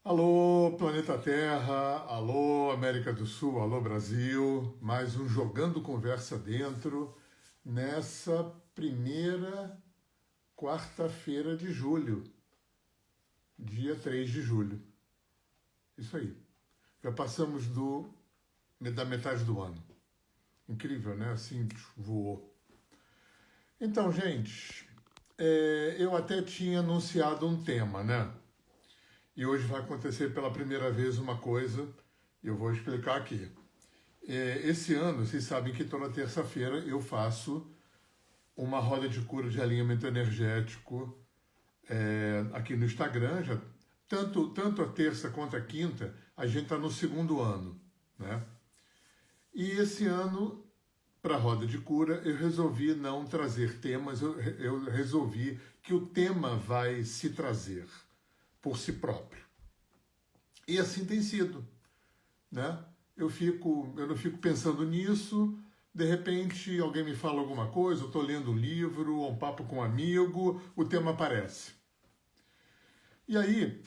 Alô, planeta Terra, alô, América do Sul, alô, Brasil. Mais um Jogando Conversa Dentro nessa primeira quarta-feira de julho, dia 3 de julho. Isso aí. Já passamos da metade do ano. Incrível, né? Assim voou. Então, gente, eu até tinha anunciado um tema, né? E hoje vai acontecer pela primeira vez uma coisa, e eu vou explicar aqui. Esse ano, vocês sabem que toda terça-feira eu faço uma roda de cura de alinhamento energético aqui no Instagram. Tanto a terça quanto a quinta, a gente está no segundo ano, né? E esse ano, para a roda de cura, eu resolvi não trazer temas, eu resolvi que o tema vai se trazer por si próprio. E assim tem sido, né? Eu não fico pensando nisso, de repente alguém me fala alguma coisa, eu estou lendo um livro, ou um papo com um amigo, o tema aparece. E aí,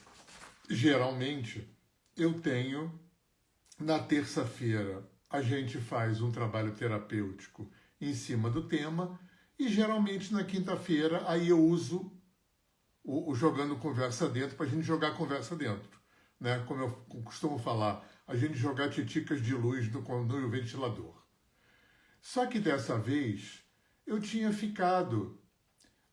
geralmente, eu tenho, na terça-feira, a gente faz um trabalho terapêutico em cima do tema, e geralmente na quinta-feira, aí eu uso o Jogando Conversa Dentro para a gente jogar conversa dentro. Né? Como eu costumo falar, a gente jogar titicas de luz no ventilador. Só que dessa vez eu tinha ficado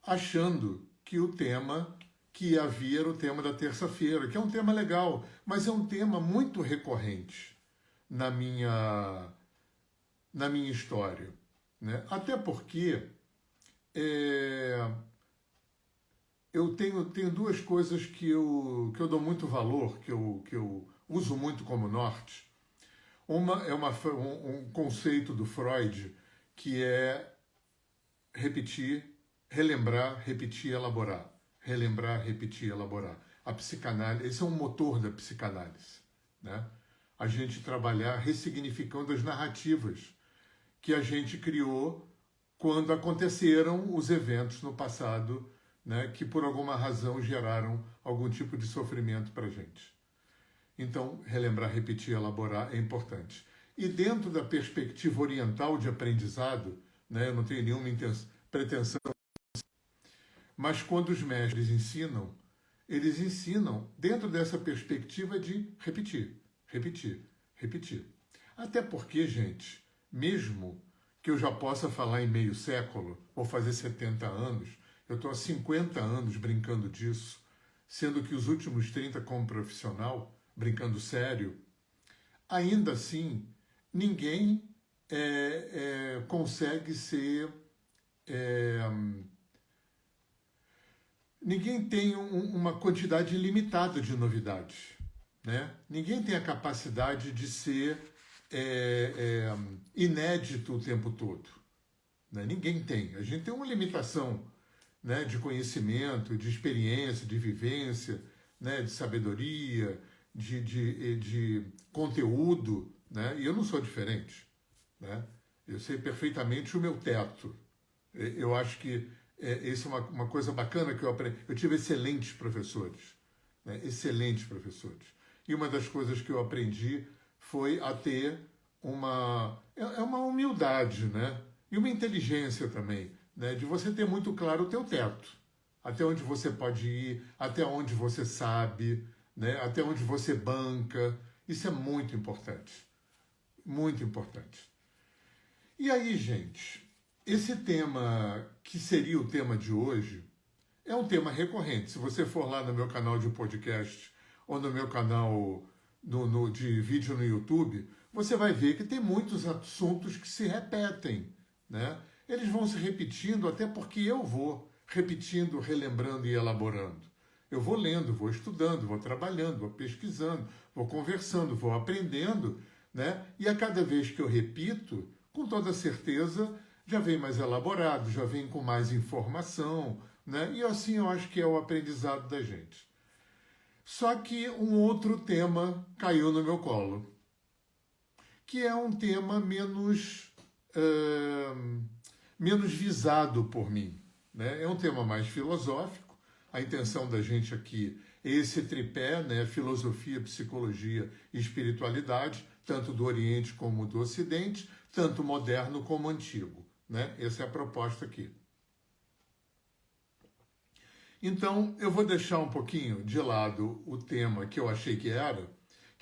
achando que o tema que ia vir era o tema da terça-feira, que é um tema legal, mas é um tema muito recorrente na minha história. Né? Até porque eu tenho duas coisas que eu dou muito valor, que eu uso muito como norte. Uma é um conceito do Freud, que é repetir, relembrar, repetir, elaborar. Relembrar, repetir, elaborar. A psicanálise, esse é um motor da psicanálise. Né? A gente trabalhar ressignificando as narrativas que a gente criou quando aconteceram os eventos no passado, né, que por alguma razão geraram algum tipo de sofrimento para a gente. Então, relembrar, repetir, elaborar é importante. E dentro da perspectiva oriental de aprendizado, né, eu não tenho nenhuma pretensão, mas quando os mestres ensinam, eles ensinam dentro dessa perspectiva de repetir, repetir, repetir. Até porque, gente, mesmo que eu já possa falar em meio século, vou fazer 70 anos, eu estou há 50 anos brincando disso, sendo que os últimos 30 como profissional, brincando sério, ainda assim, ninguém consegue ser... ninguém tem uma quantidade ilimitada de novidades. Né? Ninguém tem a capacidade de ser inédito o tempo todo. Né? Ninguém tem. A gente tem uma limitação, né, de conhecimento, de experiência, de vivência, né, de sabedoria, de conteúdo, né? E eu não sou diferente. Né? Eu sei perfeitamente o meu teto. Eu acho que isso é uma coisa bacana que eu aprendi. Eu tive excelentes professores. Né? Excelentes professores. E uma das coisas que eu aprendi foi a ter uma humildade, né? E uma inteligência também, né? De você ter muito claro o teu teto, até onde você pode ir, até onde você sabe, né? Até onde você banca. Isso é muito importante, muito importante. E aí, gente, esse tema que seria o tema de hoje é um tema recorrente. Se você for lá no meu canal de podcast ou no meu canal de vídeo no YouTube, você vai ver que tem muitos assuntos que se repetem. Né? Eles vão se repetindo até porque eu vou repetindo, relembrando e elaborando. Eu vou lendo, vou estudando, vou trabalhando, vou pesquisando, vou conversando, vou aprendendo, né? E a cada vez que eu repito, com toda certeza, já vem mais elaborado, já vem com mais informação, né? E assim eu acho que é o aprendizado da gente. Só que um outro tema caiu no meu colo, que é um tema menos visado por mim. Né? É um tema mais filosófico, a intenção da gente aqui é esse tripé, né? Filosofia, psicologia e espiritualidade, tanto do Oriente como do Ocidente, tanto moderno como antigo, né? Essa é a proposta aqui. Então, eu vou deixar um pouquinho de lado o tema que eu achei que é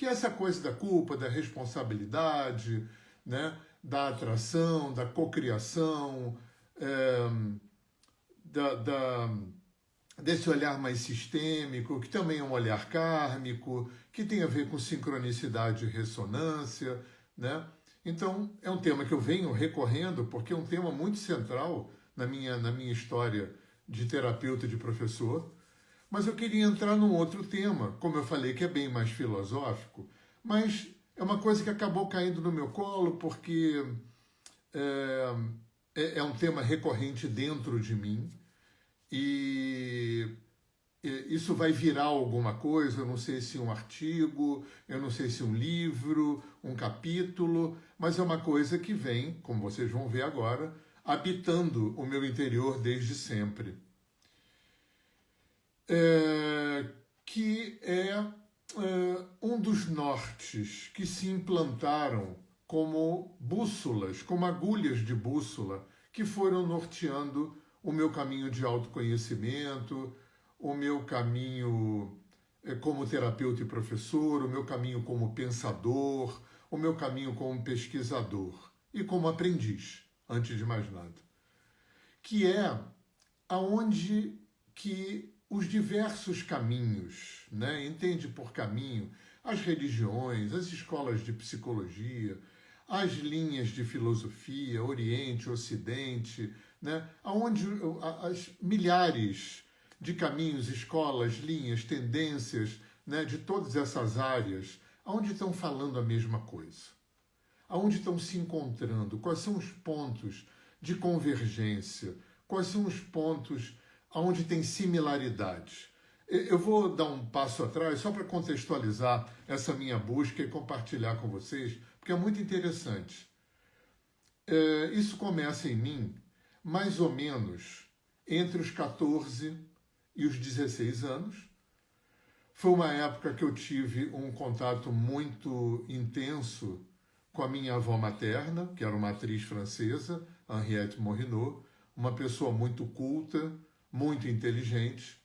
essa coisa da culpa, da responsabilidade, né? Da atração, da cocriação, desse olhar mais sistêmico, que também é um olhar kármico, que tem a ver com sincronicidade e ressonância, né? Então, é um tema que eu venho recorrendo porque é um tema muito central na minha história de terapeuta e de professor, mas eu queria entrar num outro tema, como eu falei, que é bem mais filosófico, mas é uma coisa que acabou caindo no meu colo porque é um tema recorrente dentro de mim e isso vai virar alguma coisa, eu não sei se um artigo, eu não sei se um livro, um capítulo, mas é uma coisa que vem, como vocês vão ver agora, habitando o meu interior desde sempre. Que é um dos nortes que se implantaram como bússolas, como agulhas de bússola, que foram norteando o meu caminho de autoconhecimento, o meu caminho como terapeuta e professor, o meu caminho como pensador, o meu caminho como pesquisador e como aprendiz, antes de mais nada. Que é aonde que os diversos caminhos, né? Entende por caminho as religiões, as escolas de psicologia, as linhas de filosofia, Oriente, Ocidente, né? Aonde as milhares de caminhos, escolas, linhas, tendências, né? De todas essas áreas, aonde estão falando a mesma coisa, aonde estão se encontrando, quais são os pontos de convergência, quais são os pontos onde tem similaridades. Eu vou dar um passo atrás só para contextualizar essa minha busca e compartilhar com vocês, porque é muito interessante. Isso começa em mim mais ou menos entre os 14 e os 16 anos. Foi uma época que eu tive um contato muito intenso com a minha avó materna, que era uma atriz francesa, Henriette Morinot, uma pessoa muito culta, muito inteligente,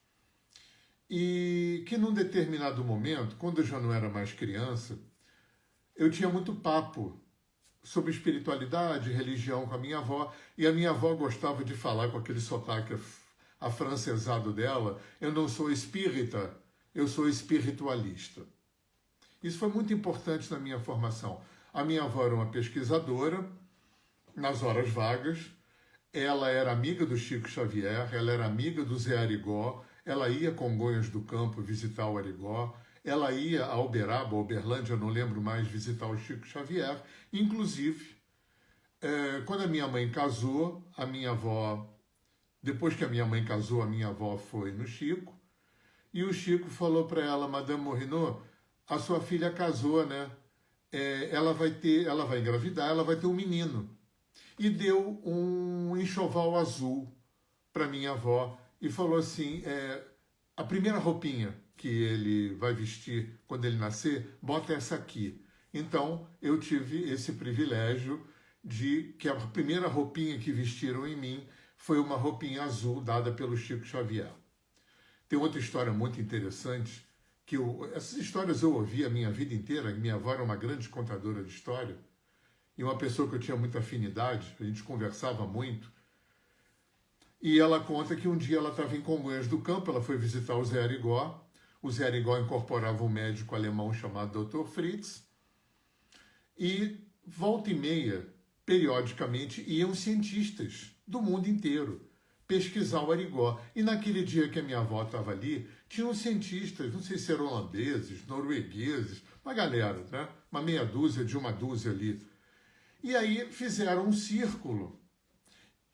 e que num determinado momento, quando eu já não era mais criança, eu tinha muito papo sobre espiritualidade, religião com a minha avó, e a minha avó gostava de falar com aquele sotaque afrancesado dela, eu não sou espírita, eu sou espiritualista. Isso foi muito importante na minha formação. A minha avó era uma pesquisadora, nas horas vagas, ela era amiga do Chico Xavier, ela era amiga do Zé Arigó, ela ia a Congonhas do Campo visitar o Arigó, ela ia a Uberaba, Uberlândia, não lembro mais, visitar o Chico Xavier. Inclusive, quando a minha mãe casou, a minha avó, depois que a minha mãe casou, a minha avó foi no Chico, e o Chico falou para ela, Madame Morinot, a sua filha casou, né? Ela vai engravidar, ela vai ter um menino. E deu um enxoval azul para minha avó e falou assim, a primeira roupinha que ele vai vestir quando ele nascer, bota essa aqui. Então, eu tive esse privilégio de que a primeira roupinha que vestiram em mim foi uma roupinha azul dada pelo Chico Xavier. Tem outra história muito interessante, que essas histórias eu ouvi a minha vida inteira, minha avó era uma grande contadora de história, e uma pessoa que eu tinha muita afinidade, a gente conversava muito, e ela conta que um dia ela estava em Congonhas do Campo, ela foi visitar o Zé Arigó incorporava um médico alemão chamado Dr. Fritz, e volta e meia, periodicamente, iam cientistas do mundo inteiro pesquisar o Arigó. E naquele dia que a minha avó estava ali, tinham cientistas, não sei se eram holandeses, noruegueses, uma galera, né? Uma meia dúzia de uma dúzia ali. E aí fizeram um círculo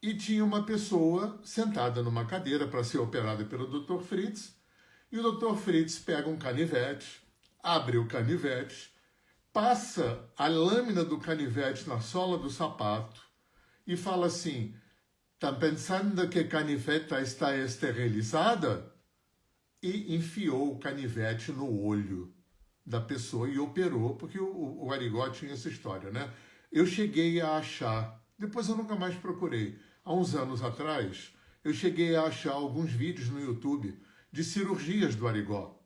e tinha uma pessoa sentada numa cadeira para ser operada pelo Dr. Fritz, e o Dr. Fritz pega um canivete, abre o canivete, passa a lâmina do canivete na sola do sapato e fala assim, tá pensando que a caniveta está esterilizada? e enfiou o canivete no olho da pessoa e operou, porque o Arigó tinha essa história, né? Eu cheguei a achar, depois eu nunca mais procurei, há uns anos atrás, eu cheguei a achar alguns vídeos no YouTube de cirurgias do Arigó.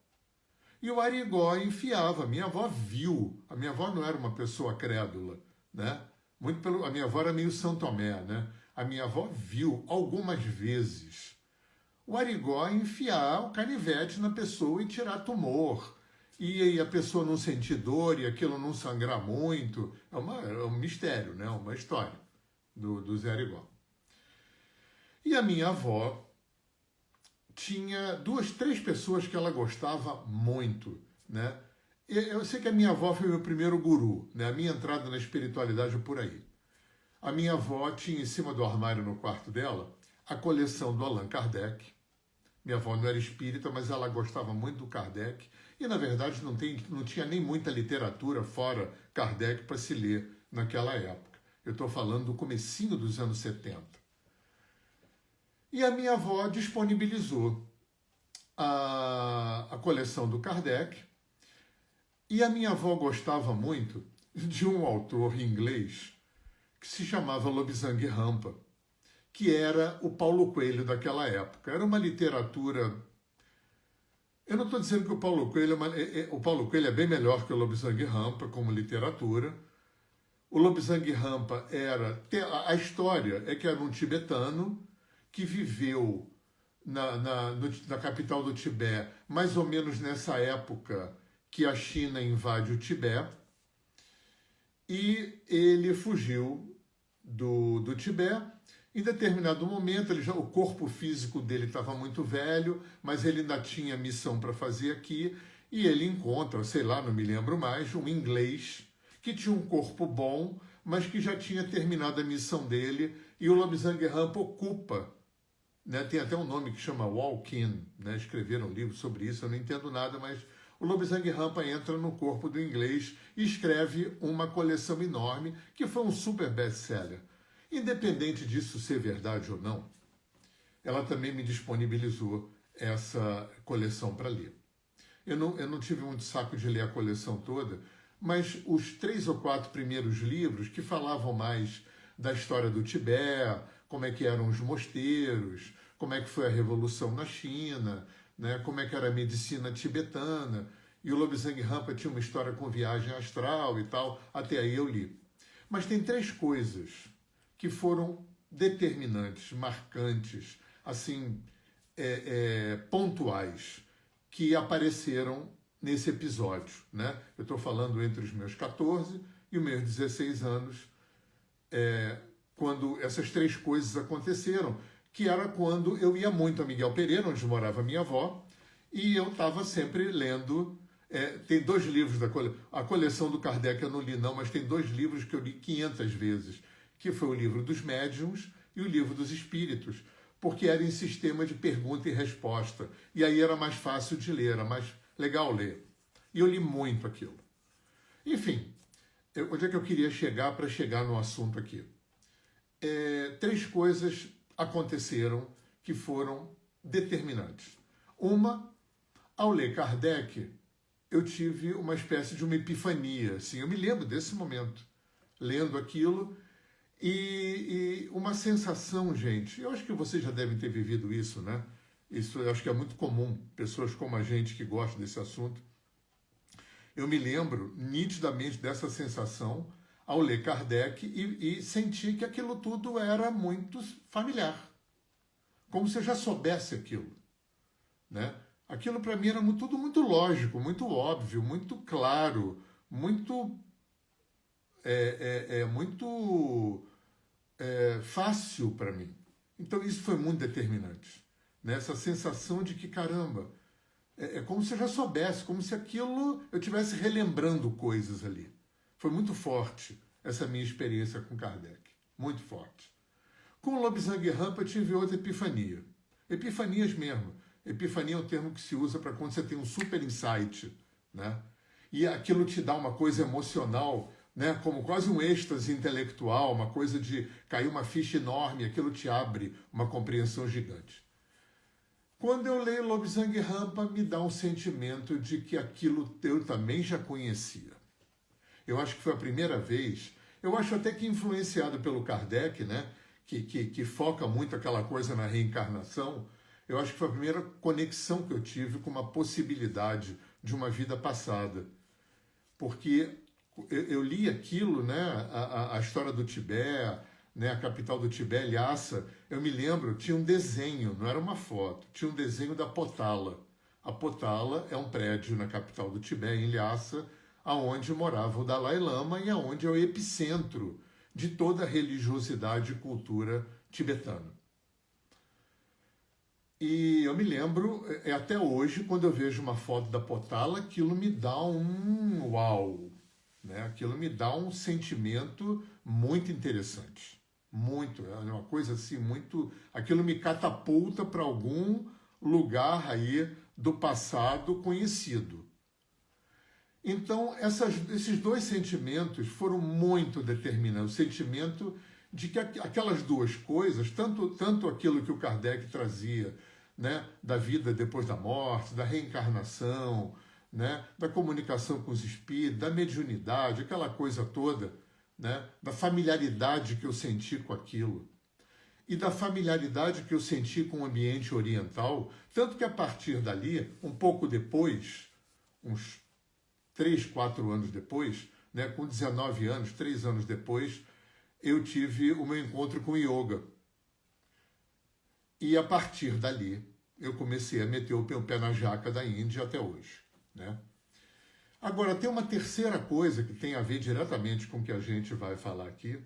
E o Arigó enfiava, a minha avó viu, a minha avó não era uma pessoa crédula, né? A minha avó era meio São Tomé, né? A minha avó viu algumas vezes o Arigó enfiar o canivete na pessoa e tirar tumor. E aí a pessoa não sentir dor e aquilo não sangrar muito. É um mistério, né? Uma história do Zé Arigó. E a minha avó tinha três pessoas que ela gostava muito, né? Eu sei que a minha avó foi o meu primeiro guru, né? A minha entrada na espiritualidade é por aí. A minha avó tinha em cima do armário no quarto dela a coleção do Allan Kardec. Minha avó não era espírita, mas ela gostava muito do Kardec. E, na verdade, não tinha nem muita literatura fora Kardec para se ler naquela época. Eu estou falando do comecinho dos anos 70. E a minha avó disponibilizou a coleção do Kardec. E a minha avó gostava muito de um autor inglês que se chamava Lobsang Rampa, que era o Paulo Coelho daquela época. Era uma literatura... Eu não estou dizendo que o Paulo Coelho é bem melhor que o Lobsang Rampa como literatura. O Lobsang Rampa era... A história é que era um tibetano que viveu na capital do Tibete, mais ou menos nessa época que a China invade o Tibete, e ele fugiu do Tibete. Em determinado momento, o corpo físico dele estava muito velho, mas ele ainda tinha missão para fazer aqui, e ele encontra, sei lá, não me lembro mais, um inglês que tinha um corpo bom, mas que já tinha terminado a missão dele, e o Lobsang Rampa ocupa, né? Tem até um nome que chama Walk-in, né? Escreveram um livro sobre isso, eu não entendo nada, mas o Lobsang Rampa entra no corpo do inglês e escreve uma coleção enorme, que foi um super best-seller. Independente disso ser verdade ou não, ela também me disponibilizou essa coleção para ler. Eu não tive muito saco de ler a coleção toda, mas os 3 ou 4 primeiros livros que falavam mais da história do Tibete, como é que eram os mosteiros, como é que foi a Revolução na China, né, como é que era a medicina tibetana, e o Lobsang Rampa tinha uma história com viagem astral e tal, até aí eu li. Mas tem 3 coisas que foram determinantes, marcantes, assim, pontuais, que apareceram nesse episódio, né? Eu estou falando entre os meus 14 e os meus 16 anos, quando essas 3 coisas aconteceram, que era quando eu ia muito a Miguel Pereira, onde morava minha avó, e eu estava sempre lendo. Tem 2 livros a coleção do Kardec eu não li não, mas tem 2 livros que eu li 500 vezes, que foi o livro dos médiuns e o livro dos espíritos, porque era em sistema de pergunta e resposta, e aí era mais fácil de ler, era mais legal ler. E eu li muito aquilo. Enfim, onde é que eu queria chegar para chegar no assunto aqui? 3 coisas aconteceram que foram determinantes. Uma, ao ler Kardec, eu tive uma espécie de uma epifania, assim, eu me lembro desse momento, lendo aquilo, e uma sensação, gente, eu acho que vocês já devem ter vivido isso, né? Isso eu acho que é muito comum, pessoas como a gente que gostam desse assunto. Eu me lembro nitidamente dessa sensação ao ler Kardec e senti que aquilo tudo era muito familiar, como se eu já soubesse aquilo, né? Aquilo para mim era tudo muito lógico, muito óbvio, muito claro, muito fácil para mim. Então isso foi muito determinante, né? Essa sensação de que, caramba, é como se eu já soubesse, como se aquilo eu estivesse relembrando coisas ali. Foi muito forte essa minha experiência com Kardec, muito forte. Com o Lobsang Rampa eu tive outra epifania. Epifanias mesmo. Epifania é um termo que se usa para quando você tem um super insight, né? E aquilo te dá uma coisa emocional, né? Como quase um êxtase intelectual, uma coisa de cair uma ficha enorme, aquilo te abre uma compreensão gigante. Quando eu leio Lobsang Rampa, me dá um sentimento de que aquilo eu também já conhecia. Eu acho que foi a primeira vez, eu acho até que influenciado pelo Kardec, né, que foca muito aquela coisa na reencarnação, eu acho que foi a primeira conexão que eu tive com uma possibilidade de uma vida passada. Porque eu li aquilo, né, a história do Tibete, né, a capital do Tibete, Lhasa, eu me lembro, tinha um desenho, não era uma foto, tinha um desenho da Potala. A Potala é um prédio na capital do Tibete, em Lhasa, aonde morava o Dalai Lama e aonde é o epicentro de toda a religiosidade e cultura tibetana. E eu me lembro, até hoje, quando eu vejo uma foto da Potala, aquilo me dá um uau, né? Aquilo me dá um sentimento muito interessante. Muito, é uma coisa assim, muito... Aquilo me catapulta para algum lugar aí do passado conhecido. Então, esses dois sentimentos foram muito determinantes. O sentimento de que aquelas duas coisas, tanto aquilo que o Kardec trazia, né, da vida depois da morte, da reencarnação, né, da comunicação com os espíritos, da mediunidade, aquela coisa toda, né, da familiaridade que eu senti com aquilo e da familiaridade que eu senti com o ambiente oriental, tanto que a partir dali, um pouco depois, uns 3, 4 anos depois, né, com 19 anos, 3 anos depois, eu tive o meu encontro com o yoga. E a partir dali, eu comecei a meter o pé na jaca da Índia até hoje, né? Agora, tem uma terceira coisa que tem a ver diretamente com o que a gente vai falar aqui,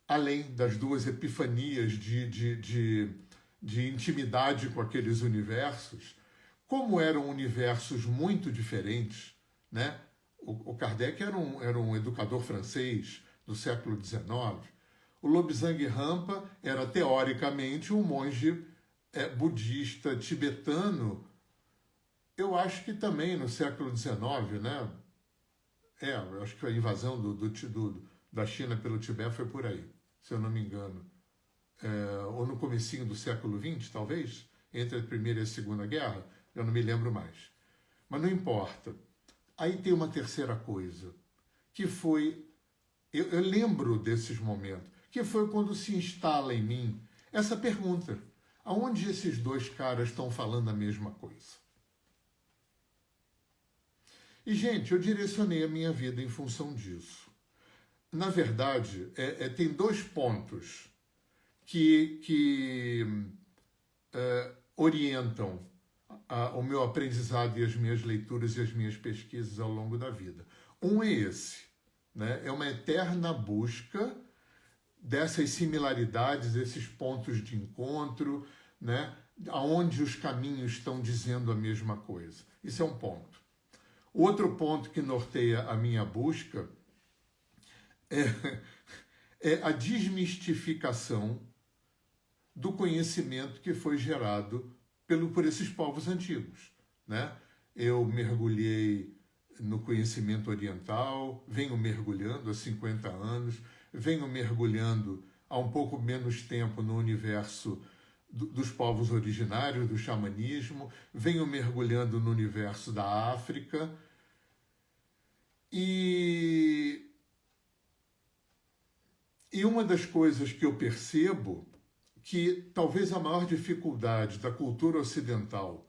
além das duas epifanias de intimidade com aqueles universos, como eram universos muito diferentes, né? O Kardec era um educador francês do século XIX, o Lobsang Rampa era teoricamente um monge budista tibetano, eu acho que também no século XIX, né? Eu acho que a invasão da China pelo Tibete foi por aí, se eu não me engano. Ou no comecinho do século XX, talvez, entre a Primeira e a Segunda Guerra, eu não me lembro mais. Mas não importa. Aí tem uma terceira coisa, que foi, eu lembro desses momentos, que foi quando se instala em mim essa pergunta: aonde esses dois caras estão falando a mesma coisa? E, gente, eu direcionei a minha vida em função disso. Na verdade, tem dois pontos que orientam o meu aprendizado e as minhas leituras e as minhas pesquisas ao longo da vida. Um é esse, né? É uma eterna busca dessas similaridades, desses pontos de encontro, né? Aonde os caminhos estão dizendo a mesma coisa. Isso é um ponto. Outro ponto que norteia a minha busca é a desmistificação do conhecimento que foi gerado por esses povos antigos, né? Eu mergulhei no conhecimento oriental, venho mergulhando há 50 anos, venho mergulhando há um pouco menos tempo no universo dos povos originários, do xamanismo, venho mergulhando no universo da África, e uma das coisas que eu percebo que talvez a maior dificuldade da cultura ocidental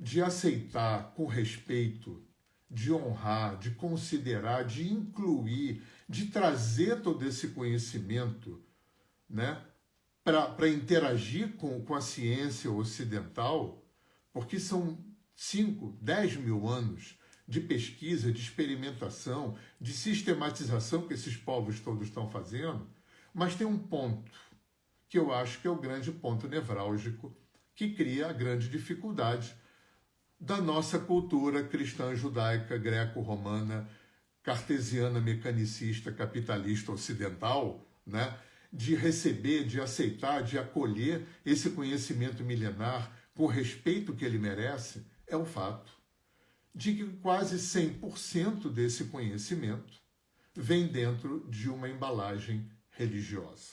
de aceitar com respeito, de honrar, de considerar, de incluir, de trazer todo esse conhecimento, né, para interagir com a ciência ocidental, porque são 5, 10 mil anos de pesquisa, de experimentação, de sistematização que esses povos todos estão fazendo, mas tem um ponto que eu acho que é o grande ponto nevrálgico que cria a grande dificuldade da nossa cultura cristã, judaica, greco-romana, cartesiana, mecanicista, capitalista ocidental, né? De receber, de aceitar, de acolher esse conhecimento milenar com o respeito que ele merece, é o fato de que quase 100% desse conhecimento vem dentro de uma embalagem religiosa.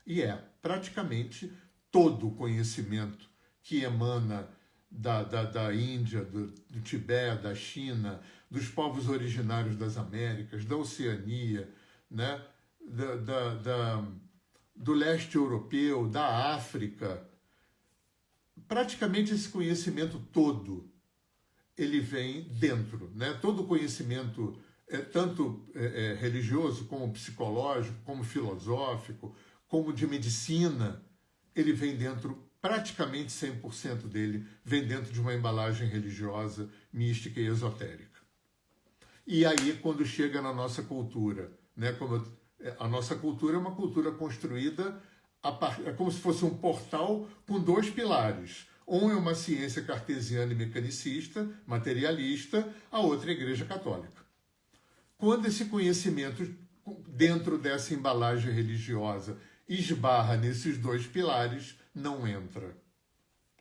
E praticamente todo o conhecimento que emana da Índia, do Tibete, da China, dos povos originários das Américas, da Oceania, né? Do leste europeu, da África. Praticamente esse conhecimento todo, ele vem dentro, né? Todo o conhecimento, tanto religioso, como psicológico, como filosófico, como de medicina, ele vem dentro, praticamente 100% dele, vem dentro de uma embalagem religiosa, mística e esotérica. E aí, quando chega na nossa cultura, né? A nossa cultura é uma cultura construída é como se fosse um portal com dois pilares. Um é uma ciência cartesiana e mecanicista, materialista, a outra é a Igreja Católica. Quando esse conhecimento, dentro dessa embalagem religiosa, esbarra nesses dois pilares, não entra.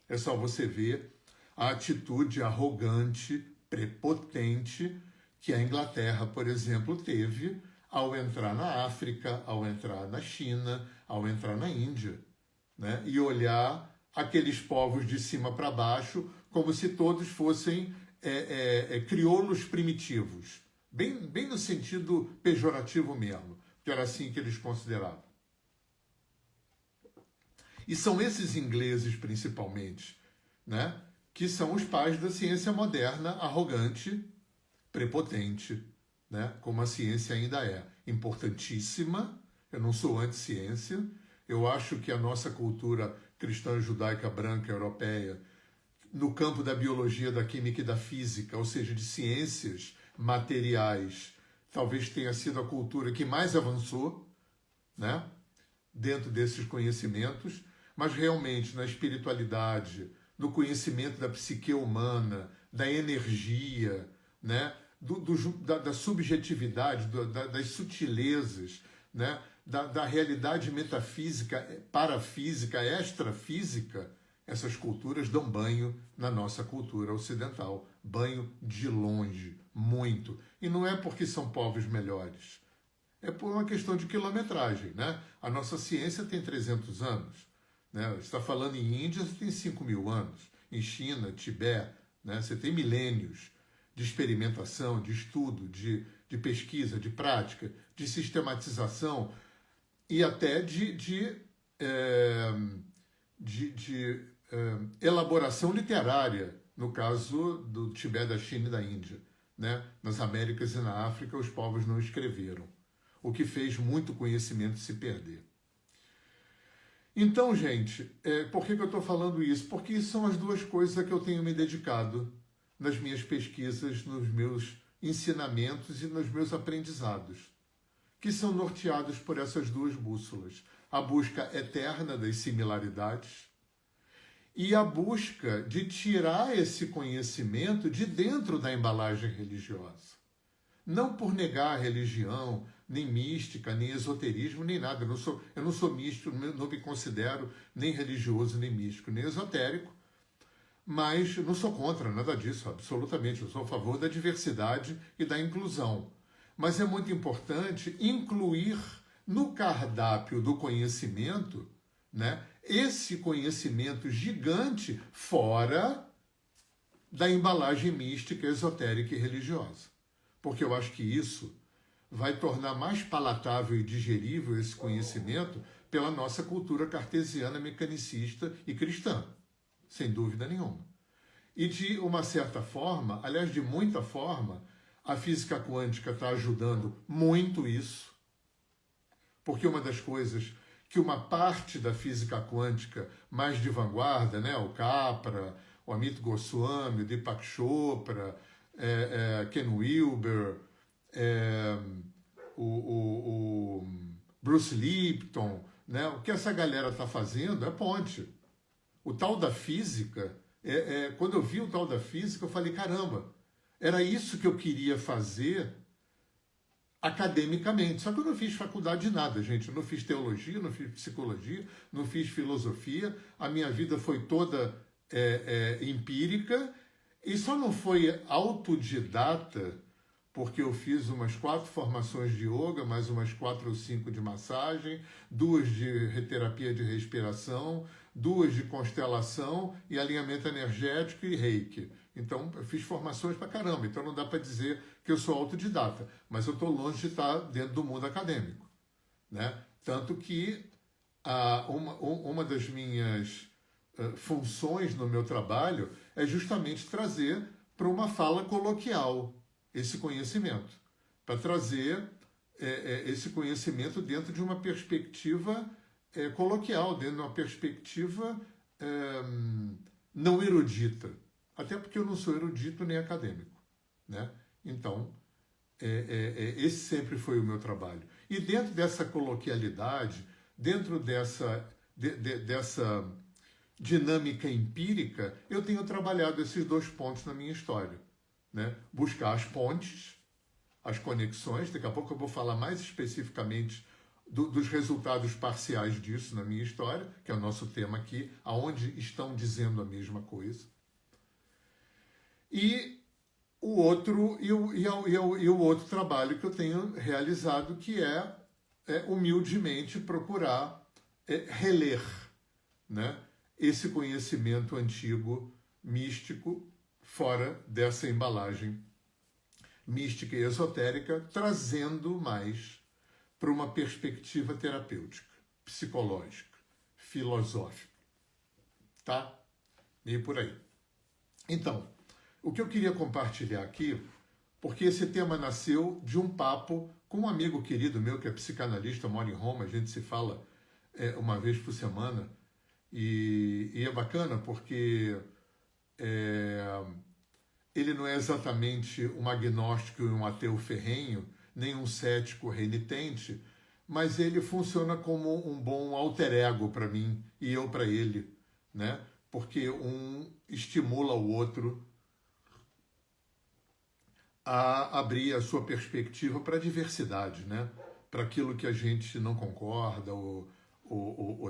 É só você ver a atitude arrogante, prepotente, que a Inglaterra, por exemplo, teve ao entrar na África, ao entrar na China, ao entrar na Índia, né? E olhar aqueles povos de cima para baixo como se todos fossem crioulos primitivos, bem no sentido pejorativo mesmo, que era assim que eles consideravam. E são esses ingleses, principalmente, né, que são os pais da ciência moderna, arrogante, prepotente, né, como a ciência ainda é. Importantíssima, eu não sou anti-ciência, eu acho que a nossa cultura cristã, judaica, branca, europeia, no campo da biologia, da química e da física, ou seja, de ciências materiais, talvez tenha sido a cultura que mais avançou, né, dentro desses conhecimentos, mas realmente na espiritualidade, no conhecimento da psique humana, da energia, né, da subjetividade, das sutilezas, né, da realidade metafísica, parafísica, extrafísica, essas culturas dão banho na nossa cultura ocidental. Banho de longe, muito. E não é porque são povos melhores. É por uma questão de quilometragem, né? A nossa ciência tem 300 anos. Né? Você está falando em Índia, você tem 5.000 anos. Em China, Tibete, né? Você tem milênios de experimentação, de estudo, de pesquisa, de prática, de sistematização e até de elaboração literária, no caso do Tibete, da China e da Índia. Né? Nas Américas e na África, os povos não escreveram, o que fez muito conhecimento se perder. Então, gente, por que eu estou falando isso? Porque isso são as duas coisas a que eu tenho me dedicado nas minhas pesquisas, nos meus ensinamentos e nos meus aprendizados, que são norteados por essas duas bússolas. A busca eterna das similaridades e a busca de tirar esse conhecimento de dentro da embalagem religiosa. Não por negar a religião, nem mística, nem esoterismo, nem nada. Eu não sou místico, não me considero nem religioso, nem místico, nem esotérico, mas não sou contra nada disso, absolutamente. Eu sou a favor da diversidade e da inclusão. Mas é muito importante incluir no cardápio do conhecimento, né, esse conhecimento gigante fora da embalagem mística, esotérica e religiosa. Porque eu acho que isso vai tornar mais palatável e digerível esse conhecimento pela nossa cultura cartesiana, mecanicista e cristã, sem dúvida nenhuma. E de uma certa forma, aliás, de muita forma, a física quântica está ajudando muito isso, porque uma das coisas que uma parte da física quântica mais de vanguarda, né, o Capra, o Amit Goswami, o Deepak Chopra, Ken Wilber, o Bruce Lipton, né, o que essa galera está fazendo é ponte. O tal da física, quando eu vi o tal da física, eu falei, caramba, era isso que eu queria fazer academicamente. Só que eu não fiz faculdade de nada, gente. Eu não fiz teologia, não fiz psicologia, não fiz filosofia. A minha vida foi toda empírica e só não foi autodidata porque eu fiz umas 4 formações de yoga, mais umas 4 ou 5 de massagem, 2 de terapia de respiração, 2 de constelação e alinhamento energético e reiki. Então, eu fiz formações pra caramba, então não dá para dizer que eu sou autodidata, mas eu estou longe de estar dentro do mundo acadêmico, né? Tanto que uma das minhas funções no meu trabalho é justamente trazer para uma fala coloquial esse conhecimento, para trazer esse conhecimento dentro de uma perspectiva coloquial, dentro de uma perspectiva não erudita. Até porque eu não sou erudito nem acadêmico, né? Então, esse sempre foi o meu trabalho. E dentro dessa coloquialidade, dentro dessa dinâmica empírica, eu tenho trabalhado esses 2 pontos na minha história, né? Buscar as pontes, as conexões. Daqui a pouco eu vou falar mais especificamente dos resultados parciais disso na minha história, que é o nosso tema aqui, aonde estão dizendo a mesma coisa. E o outro trabalho que eu tenho realizado, que é humildemente procurar reler, né, esse conhecimento antigo, místico, fora dessa embalagem mística e esotérica, trazendo mais para uma perspectiva terapêutica, psicológica, filosófica, tá? E por aí. Então, o que eu queria compartilhar aqui, porque esse tema nasceu de um papo com um amigo querido meu, que é psicanalista, mora em Roma, a gente se fala uma vez por semana, e é bacana porque ele não é exatamente um agnóstico e um ateu ferrenho, nem um cético renitente, mas ele funciona como um bom alter ego para mim e eu para ele, né? Porque um estimula o outro a abrir a sua perspectiva para a diversidade, né? Para aquilo que a gente não concorda ou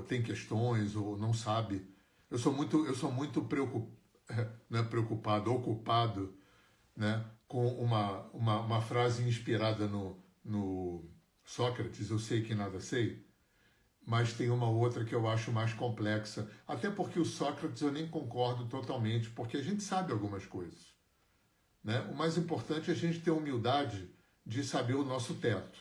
tem questões ou não sabe. Eu sou muito ocupado, né? Com uma frase inspirada no Sócrates, eu sei que nada sei, mas tem uma outra que eu acho mais complexa, até porque o Sócrates eu nem concordo totalmente, porque a gente sabe algumas coisas, né? O mais importante é a gente ter humildade de saber o nosso teto,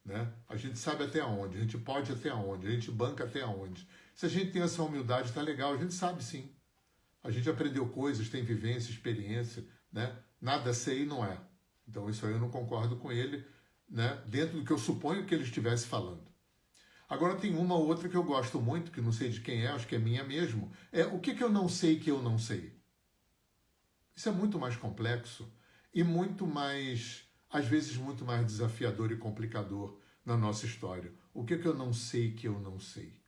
né? A gente sabe até onde, a gente pode até onde, a gente banca até onde. Se a gente tem essa humildade, tá legal, a gente sabe sim. A gente aprendeu coisas, tem vivência, experiência, né? Nada sei não é. Então isso aí eu não concordo com ele, né? Dentro do que eu suponho que ele estivesse falando. Agora tem uma outra que eu gosto muito, que não sei de quem é, acho que é minha mesmo, é o que eu não sei que eu não sei. Isso é muito mais complexo e muito mais, às vezes, muito mais desafiador e complicador na nossa história. O que eu não sei que eu não sei?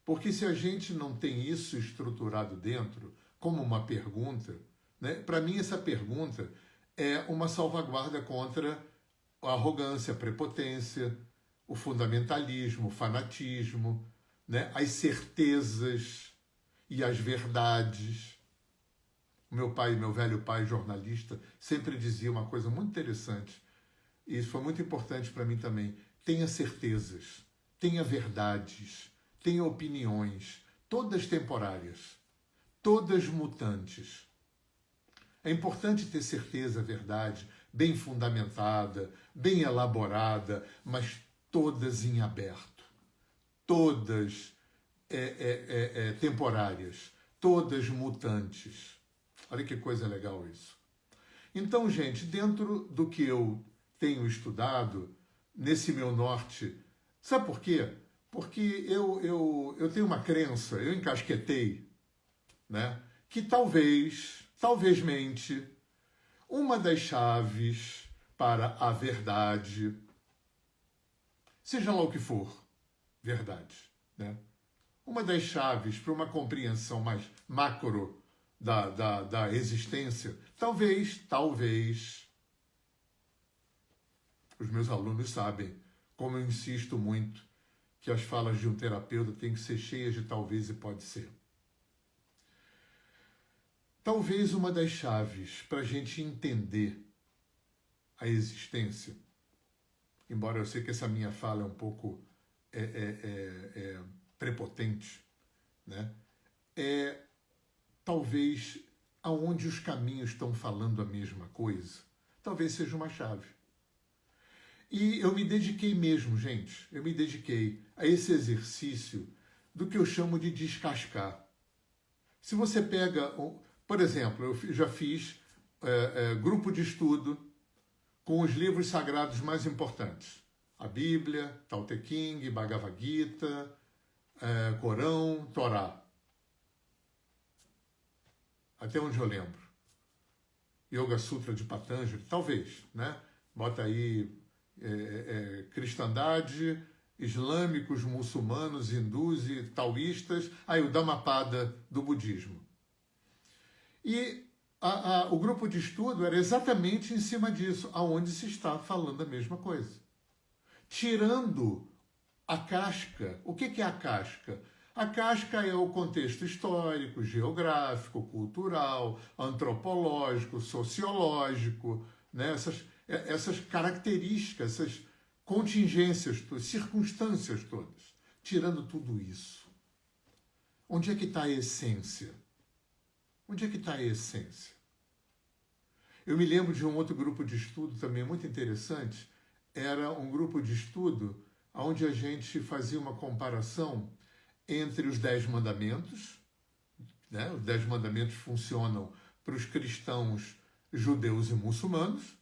Porque se a gente não tem isso estruturado dentro, como uma pergunta, né? Para mim essa pergunta é uma salvaguarda contra a arrogância, a prepotência, o fundamentalismo, o fanatismo, né? As certezas e as verdades. O meu pai, meu velho pai jornalista, sempre dizia uma coisa muito interessante, e isso foi muito importante para mim também: tenha certezas, tenha verdades, tenha opiniões, todas temporárias, todas mutantes. É importante ter certeza, verdade, bem fundamentada, bem elaborada, mas todas em aberto, todas temporárias, todas mutantes. Olha que coisa legal isso. Então, gente, dentro do que eu tenho estudado, nesse meu norte, sabe por quê? Porque eu tenho uma crença, eu encasquetei, né? Que talvezmente, uma das chaves para a verdade, seja lá o que for, verdade, né? Uma das chaves para uma compreensão mais macro da existência, talvez, os meus alunos sabem como eu insisto muito que as falas de um terapeuta têm que ser cheias de talvez e pode ser. Talvez uma das chaves para a gente entender a existência, embora eu sei que essa minha fala é um pouco prepotente, né? É talvez aonde os caminhos estão falando a mesma coisa, talvez seja uma chave. E eu me dediquei mesmo, gente, eu me dediquei a esse exercício do que eu chamo de descascar. Se você pega, por exemplo, eu já fiz grupo de estudo com os livros sagrados mais importantes. A Bíblia, Tao Te Ching, Bhagavad Gita, Corão, Torá. Até onde eu lembro. Yoga Sutra de Patanjali, talvez, né? Bota aí cristandade, islâmicos, muçulmanos, hindus e taoístas, aí o Dhammapada do budismo. E o grupo de estudo era exatamente em cima disso, aonde se está falando a mesma coisa. Tirando a casca. O que é a casca? A casca é o contexto histórico, geográfico, cultural, antropológico, sociológico, né? Essas características, essas contingências, circunstâncias todas. Tirando tudo isso, onde é que está a essência? Onde é que está a essência? Eu me lembro de um outro grupo de estudo também muito interessante. Era um grupo de estudo onde a gente fazia uma comparação entre os 10 mandamentos, né? Os 10 mandamentos funcionam para os cristãos, judeus e muçulmanos,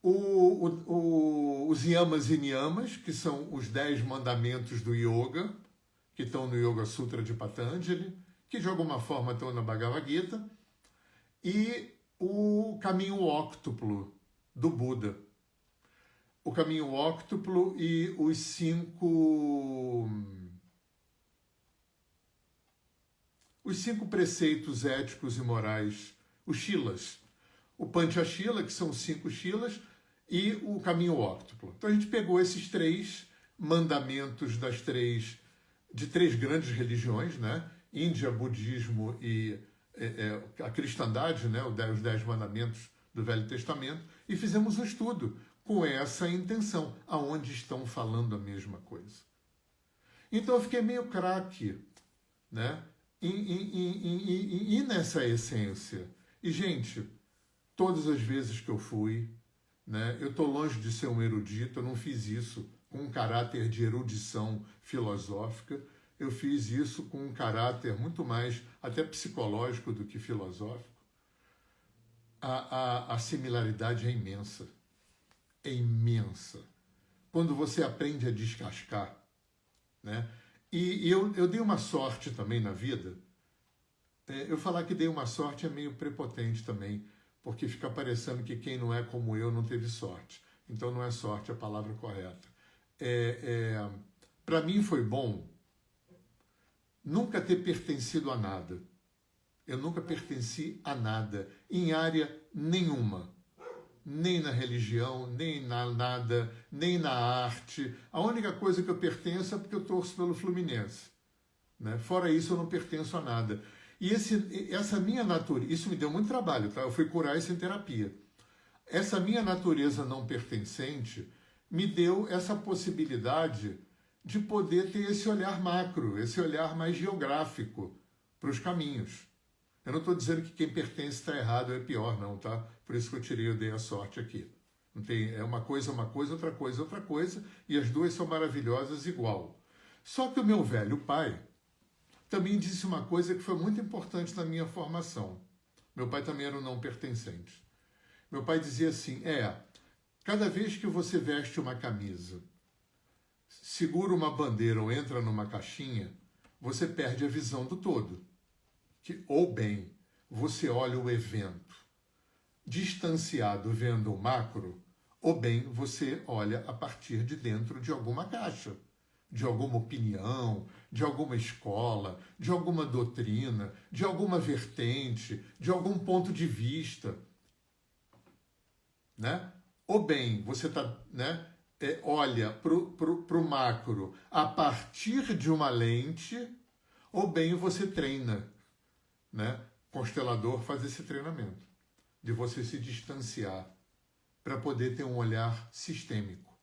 os yamas e niyamas, que são os 10 mandamentos do yoga, que estão no Yoga Sutra de Patanjali, que de alguma forma estão na Bhagavad Gita, e o caminho óctuplo do Buda. O caminho óctuplo e os 5 preceitos éticos e morais, os shilas. O Panchashila, que são 5 shilas, e o caminho óctuplo. Então a gente pegou esses 3 mandamentos de 3 grandes religiões, né? Índia, budismo e a cristandade, né? Os 10 mandamentos do Velho Testamento, e fizemos um estudo com essa intenção, aonde estão falando a mesma coisa. Então eu fiquei meio craque, né? E nessa essência. E, gente, todas as vezes que eu fui, né, eu estou longe de ser um erudito, eu não fiz isso com um caráter de erudição filosófica, eu fiz isso com um caráter muito mais até psicológico do que filosófico. A similaridade é imensa. É imensa. Quando você aprende a descascar, né? E eu dei uma sorte também na vida. Eu falar que dei uma sorte é meio prepotente também, porque fica parecendo que quem não é como eu não teve sorte. Então não é sorte a palavra correta. Para mim foi bom nunca ter pertencido a nada. Eu nunca pertenci a nada, em área nenhuma. Nem na religião, nem na nada, nem na arte. A única coisa que eu pertenço é porque eu torço pelo Fluminense, né? Fora isso, eu não pertenço a nada. E essa minha natureza, isso me deu muito trabalho, tá? Eu fui curar isso em terapia. Essa minha natureza não pertencente me deu essa possibilidade de poder ter esse olhar macro, esse olhar mais geográfico para os caminhos. Eu não estou dizendo que quem pertence está errado ou é pior, não, tá? Por isso que eu dei a sorte aqui. Não tem, é uma coisa, outra coisa, e as duas são maravilhosas igual. Só que o meu velho pai também disse uma coisa que foi muito importante na minha formação. Meu pai também era um não pertencente. Meu pai dizia assim, cada vez que você veste uma camisa, segura uma bandeira ou entra numa caixinha, você perde a visão do todo. Ou bem, você olha o evento distanciado vendo o macro, ou bem, você olha a partir de dentro de alguma caixa, de alguma opinião, de alguma escola, de alguma doutrina, de alguma vertente, de algum ponto de vista, né? Ou bem, você olha para o macro a partir de uma lente, ou bem você treina, né? Constelador faz esse treinamento, de você se distanciar para poder ter um olhar sistêmico,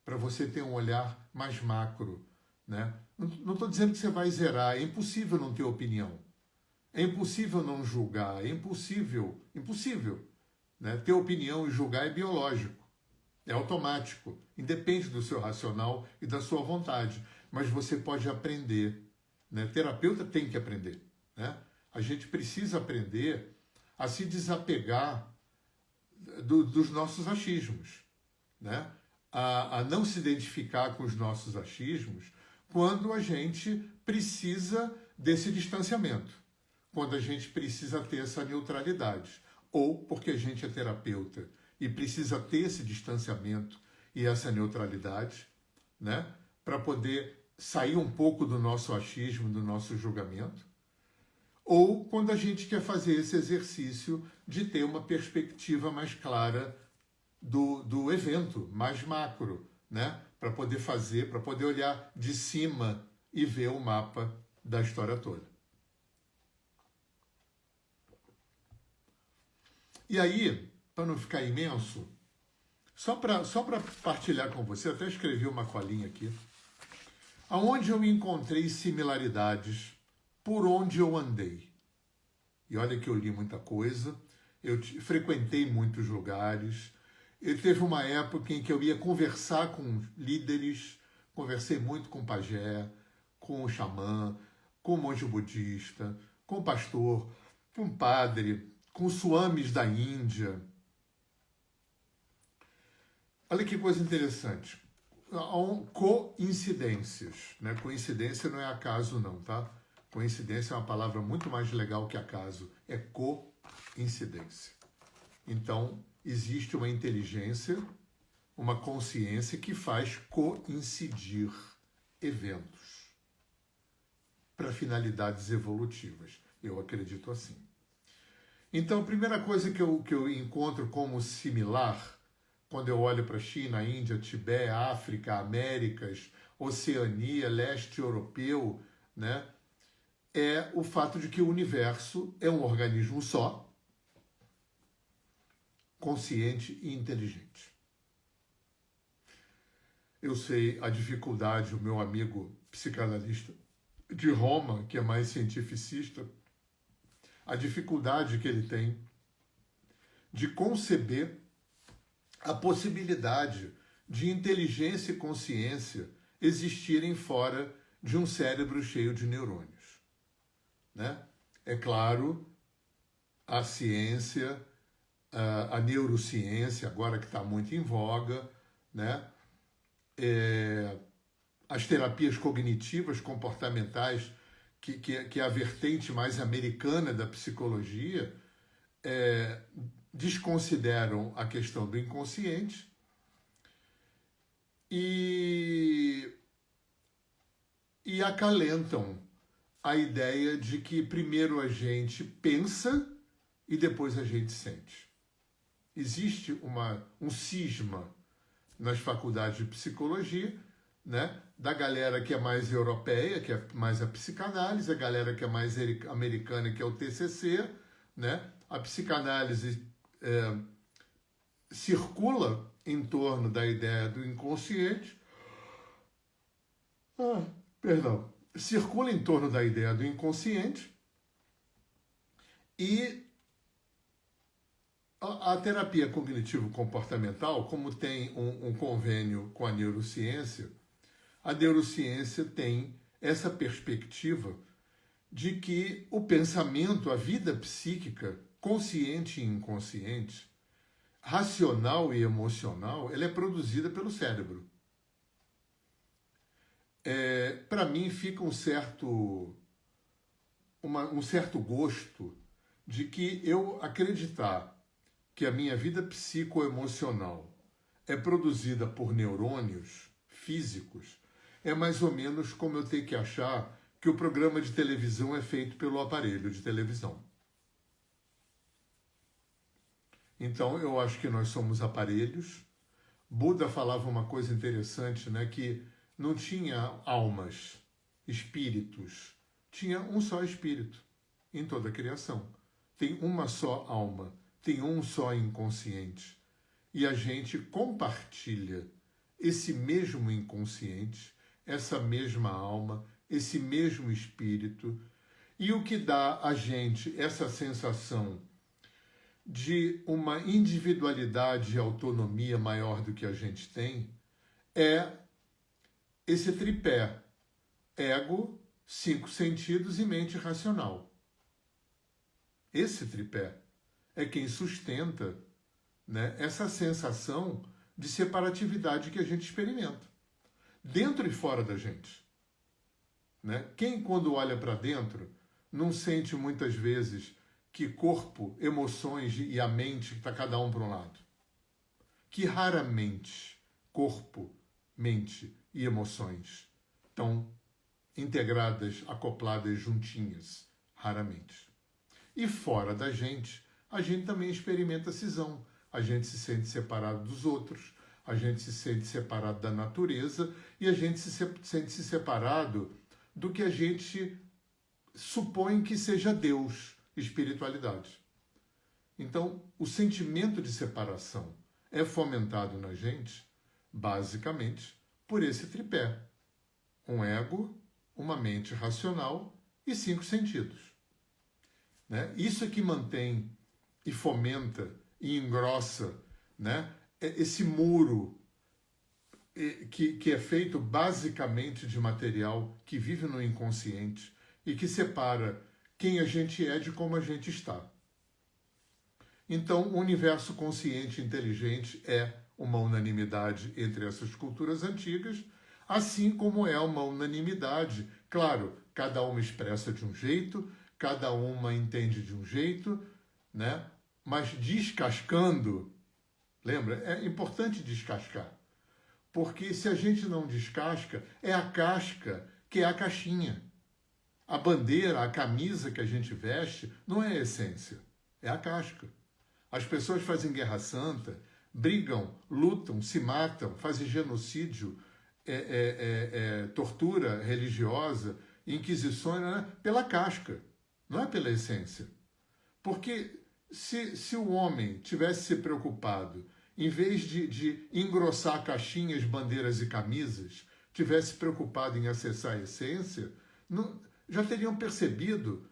para você ter um olhar mais macro, né? Não estou dizendo que você vai zerar, é impossível não ter opinião, é impossível não julgar, é impossível, né? Ter opinião e julgar é biológico, é automático, independe do seu racional e da sua vontade, mas você pode aprender, né? Terapeuta tem que aprender, né? A gente precisa aprender a se desapegar dos nossos achismos, né? A não se identificar com os nossos achismos quando a gente precisa desse distanciamento, quando a gente precisa ter essa neutralidade, ou porque a gente é terapeuta e precisa ter esse distanciamento e essa neutralidade, né? Para poder sair um pouco do nosso achismo, do nosso julgamento, ou quando a gente quer fazer esse exercício de ter uma perspectiva mais clara do evento, mais macro, né? Para poder fazer, para poder olhar de cima e ver o mapa da história toda. E aí, para não ficar imenso, só para partilhar com você, até escrevi uma colinha aqui, aonde eu encontrei similaridades por onde eu andei. E olha que eu li muita coisa, eu frequentei muitos lugares, teve uma época em que eu ia conversar com líderes, conversei muito com o pajé, com o xamã, com o monge budista, com o pastor, com o padre, com os swamis da Índia. Olha que coisa interessante. Coincidências, né? Coincidência não é acaso não, tá? Coincidência é uma palavra muito mais legal que acaso. É coincidência. Então, existe uma inteligência, uma consciência que faz coincidir eventos para finalidades evolutivas. Eu acredito assim. Então, a primeira coisa que eu encontro como similar, quando eu olho para a China, Índia, Tibete, África, Américas, Oceania, leste europeu, né, é o fato de que o universo é um organismo só, consciente e inteligente. Eu sei a dificuldade, o meu amigo psicanalista de Roma, que é mais cientificista, a dificuldade que ele tem de conceber a possibilidade de inteligência e consciência existirem fora de um cérebro cheio de neurônios, né? É claro, a ciência, a neurociência, agora que está muito em voga, né? As terapias cognitivas comportamentais, que é a vertente mais americana da psicologia, desconsideram a questão do inconsciente e acalentam a ideia de que primeiro a gente pensa e depois a gente sente. Existe um cisma nas faculdades de psicologia, né, da galera que é mais europeia, que é mais a psicanálise, a galera que é mais americana, que é o TCC, né? A psicanálise circula em torno da ideia do inconsciente. Circula em torno da ideia do inconsciente e a terapia cognitivo-comportamental, como tem um convênio com a neurociência tem essa perspectiva de que o pensamento, a vida psíquica, consciente e inconsciente, racional e emocional, ela é produzida pelo cérebro. Para mim, fica um certo gosto de que eu acreditar que a minha vida psicoemocional é produzida por neurônios físicos, é mais ou menos como eu tenho que achar que o programa de televisão é feito pelo aparelho de televisão. Então, eu acho que nós somos aparelhos. Buda falava uma coisa interessante, né, que não tinha almas, espíritos. Tinha um só espírito em toda a criação. Tem uma só alma, tem um só inconsciente. e a gente compartilha esse mesmo inconsciente, essa mesma alma, esse mesmo espírito, e o que dá a gente essa sensação de uma individualidade e autonomia maior do que a gente tem é esse tripé: ego, cinco sentidos e mente racional. Esse tripé é quem sustenta, né, essa sensação de separatividade que a gente experimenta, dentro e fora da gente. Né? Quem, quando olha para dentro, não sente muitas vezes que corpo, emoções e a mente está cada um para um lado? Que raramente corpo, mente e emoções estão integradas, acopladas, juntinhas. Raramente. E fora da gente, a gente também experimenta cisão. A gente se sente separado dos outros, a gente se sente separado da natureza e a gente se sente separado do que a gente supõe que seja Deus, espiritualidade. Então, o sentimento de separação é fomentado na gente, basicamente, por esse tripé: um ego, uma mente racional e cinco sentidos. Né? Isso é que mantém e fomenta e engrossa, né, esse muro que é feito basicamente de material que vive no inconsciente e que separa quem a gente é de como a gente está. Então, o universo consciente e inteligente é uma unanimidade entre essas culturas antigas, assim como é uma unanimidade. Claro, cada uma expressa de um jeito, cada uma entende de um jeito, né? Mas descascando, lembra? É importante descascar. Porque se a gente não descasca, é a casca que é a caixinha. A bandeira, a camisa que a gente veste não é a essência, é a casca. As pessoas fazem guerra santa, brigam, lutam, se matam, fazem genocídio, tortura religiosa, inquisições, né? Pela casca, não é pela essência. Porque se o homem tivesse se preocupado, em vez de engrossar caixinhas, bandeiras e camisas, tivesse preocupado em acessar a essência, já teriam percebido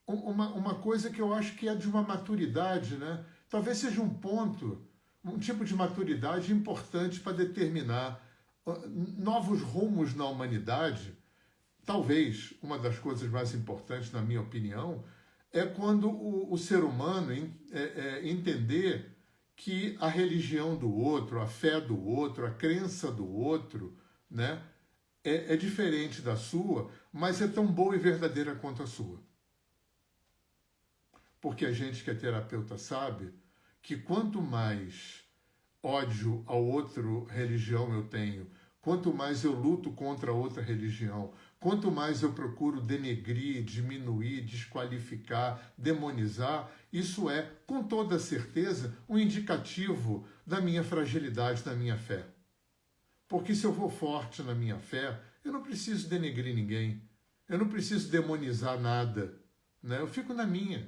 uma coisa que eu acho que é de uma maturidade, né? Talvez seja um ponto, um tipo de maturidade importante para determinar novos rumos na humanidade. Talvez uma das coisas mais importantes, na minha opinião, é quando o ser humano entender que a religião do outro, a fé do outro, a crença do outro, né, é diferente da sua, mas é tão boa e verdadeira quanto a sua. Porque a gente que é terapeuta sabe que quanto mais ódio a outra religião eu tenho, quanto mais eu luto contra outra religião, quanto mais eu procuro denegrir, diminuir, desqualificar, demonizar, isso é, com toda certeza, um indicativo da minha fragilidade, da minha fé. Porque se eu vou forte na minha fé, eu não preciso denegrir ninguém, eu não preciso demonizar nada, né? Eu fico na minha.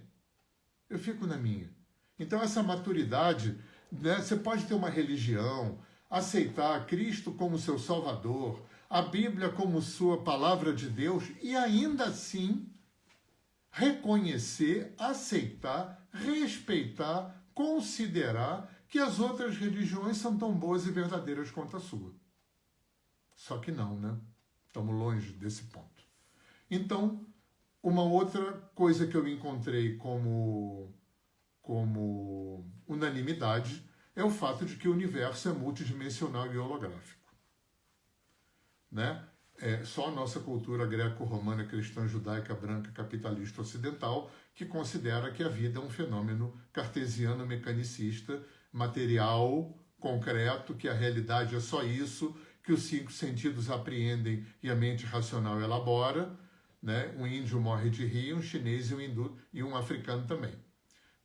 Então essa maturidade, né, você pode ter uma religião, aceitar Cristo como seu Salvador, a Bíblia como sua palavra de Deus e ainda assim reconhecer, aceitar, respeitar, considerar que as outras religiões são tão boas e verdadeiras quanto a sua. Só que não, né? Estamos longe desse ponto. Então, uma outra coisa que eu encontrei como unanimidade é o fato de que o universo é multidimensional e holográfico. Né? Só a nossa cultura greco-romana, cristã, judaica, branca, capitalista, ocidental, que considera que a vida é um fenômeno cartesiano, mecanicista, material, concreto, que a realidade é só isso, que os cinco sentidos apreendem e a mente racional elabora. Né? Um índio morre de rir, um chinês e um hindu e um africano também.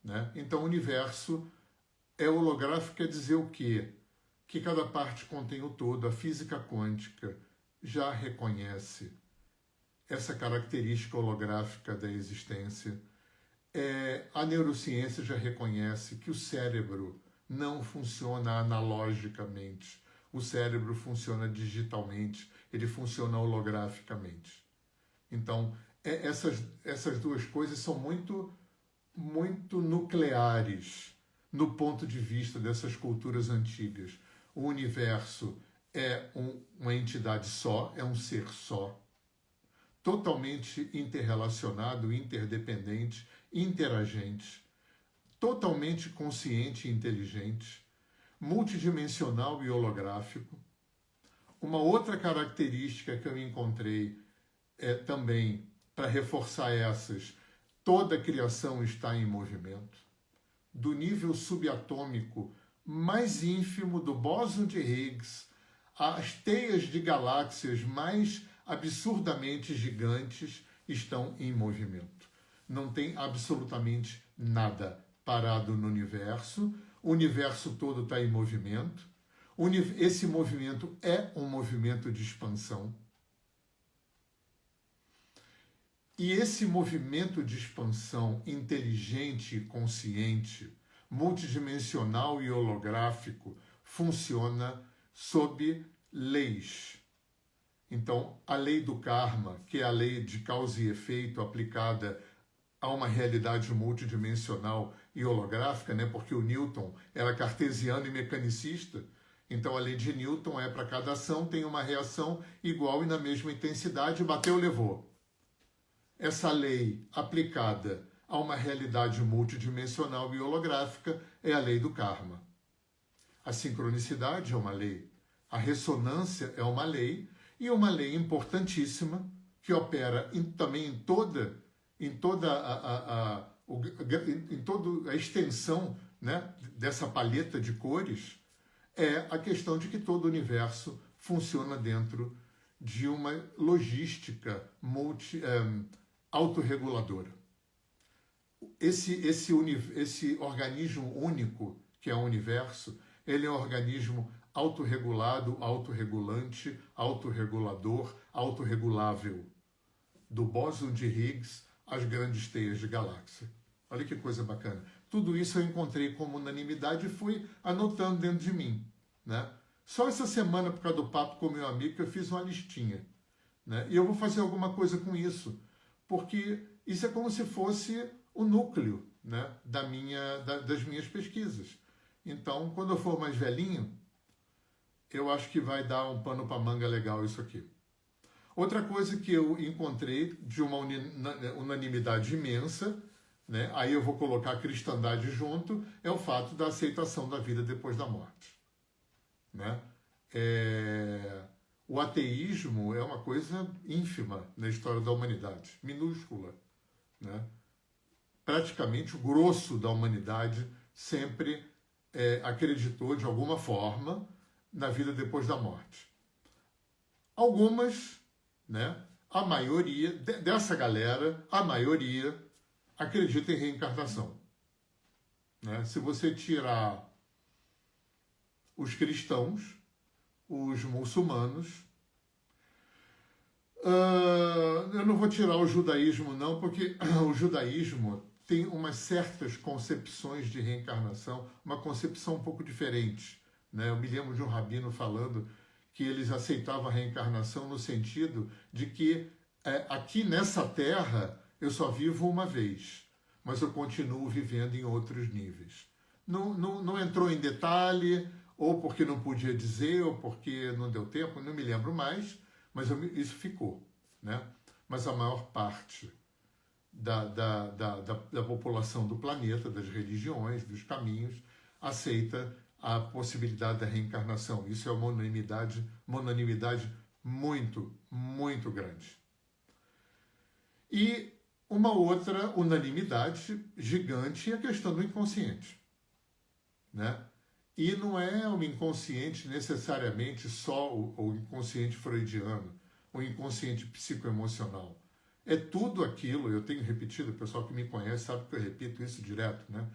Né? Então, o universo é holográfico, quer dizer o quê? Que cada parte contém o todo. A física quântica já reconhece essa característica holográfica da existência. A neurociência já reconhece que o cérebro não funciona analogicamente. O cérebro funciona digitalmente, ele funciona holograficamente. Então, essas duas coisas são muito nucleares no ponto de vista dessas culturas antigas. O universo é uma entidade só, é um ser só, totalmente interrelacionado, interdependente, interagente, totalmente consciente e inteligente, multidimensional e holográfico. Uma outra característica que eu encontrei também para reforçar essas, toda a criação está em movimento. Do nível subatômico mais ínfimo do bóson de Higgs, as teias de galáxias mais absurdamente gigantes estão em movimento. Não tem absolutamente nada parado no universo. O universo todo está em movimento. Esse movimento é um movimento de expansão. E esse movimento de expansão inteligente, consciente, multidimensional e holográfico funciona sob leis. Então, a lei do karma, que é a lei de causa e efeito aplicada a uma realidade multidimensional e holográfica, né? Porque o Newton era cartesiano e mecanicista, então a lei de Newton é para cada ação tem uma reação igual e na mesma intensidade, bateu, levou. Essa lei aplicada a uma realidade multidimensional e holográfica é a lei do karma. A sincronicidade é uma lei, a ressonância é uma lei, e uma lei importantíssima que opera também em toda a extensão, né, dessa paleta de cores, é a questão de que todo o universo funciona dentro de uma logística autorreguladora. Esse organismo único, que é o universo, ele é um organismo autorregulado, autorregulante, autorregulador, autorregulável. Do bóson de Higgs às grandes teias de galáxia. Olha que coisa bacana. Tudo isso eu encontrei como unanimidade e fui anotando dentro de mim, né? Só essa semana, por causa do papo com meu amigo, eu fiz uma listinha, né? E eu vou fazer alguma coisa com isso, porque isso é como se fosse o núcleo, né, das minhas pesquisas. Então, quando eu for mais velhinho, eu acho que vai dar um pano para manga legal isso aqui. Outra coisa que eu encontrei de uma unanimidade imensa, né, aí eu vou colocar a cristandade junto, é o fato da aceitação da vida depois da morte. Né? O ateísmo é uma coisa ínfima na história da humanidade, minúscula. Né? Praticamente o grosso da humanidade sempre acreditou de alguma forma na vida depois da morte. Algumas, né, a maioria dessa galera, a maioria acredita em reencarnação. Né? Se você tirar os cristãos, os muçulmanos, eu não vou tirar o judaísmo não, porque o judaísmo tem umas certas concepções de reencarnação, uma concepção um pouco diferente. Né? Eu me lembro de um rabino falando que eles aceitavam a reencarnação no sentido de que aqui nessa terra eu só vivo uma vez, mas eu continuo vivendo em outros níveis. Não entrou em detalhe, ou porque não podia dizer, ou porque não deu tempo, não me lembro mais, mas isso ficou. Né? Mas a maior parte da população do planeta, das religiões, dos caminhos, aceita a possibilidade da reencarnação. Isso é uma unanimidade muito, muito grande. E uma outra unanimidade gigante é a questão do inconsciente. Né? E não é o inconsciente necessariamente só o inconsciente freudiano, o inconsciente psicoemocional. É tudo aquilo, eu tenho repetido, o pessoal que me conhece sabe que eu repito isso direto, né?